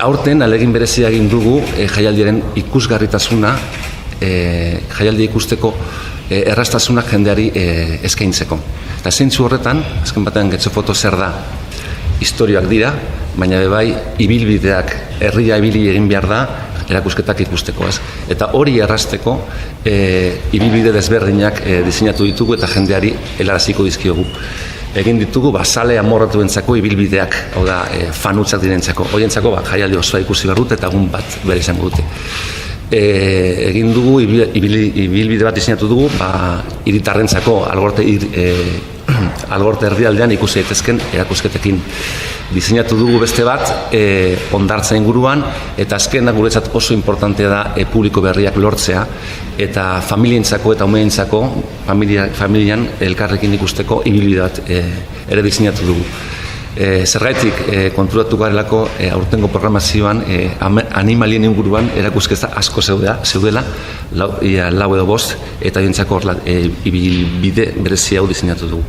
Aurten alegin berezia egin dugu jaialdiaren ikusgarritasuna, jaialdi ikusteko erraztasunak jendeari eskaintzeko. Eta zeintzu horretan, azken batean Getxofoto zer da, historioak dira, baina bai ibilbideak, herria ibili egin behar da, erakusketak ikusteko. Eta hori errazteko ibilbide desberdinak diseinatu ditugu eta jendeari helaraziko dizkiogu. Egin ditugu zale amorratuentzako ibilbideak, hau da fanutsak direntzako. Horientzako jaialdi osoa ikusi behar dute eta egun bat bere izango dute. Egin dugu, ibilbide bat diseinatu dugu, hiritarrentzako Algorte herrialdean ikusi daitezken erakusketekin. Diseinatu dugu beste bat, Hondartza inguruan, eta azkena guretzat oso importantea da publiko berriak lortzea, eta familientzako eta umeentzako, familian elkarrekin ikusteko ibilbide bat ere diseinatu dugu. Zergaitik konturatu garelako aurtengo programazioan animalien inguruan erakusketa asko zeudela, 4 edo 5, eta horientzako ibilbide berezia hau diseinatu dugu.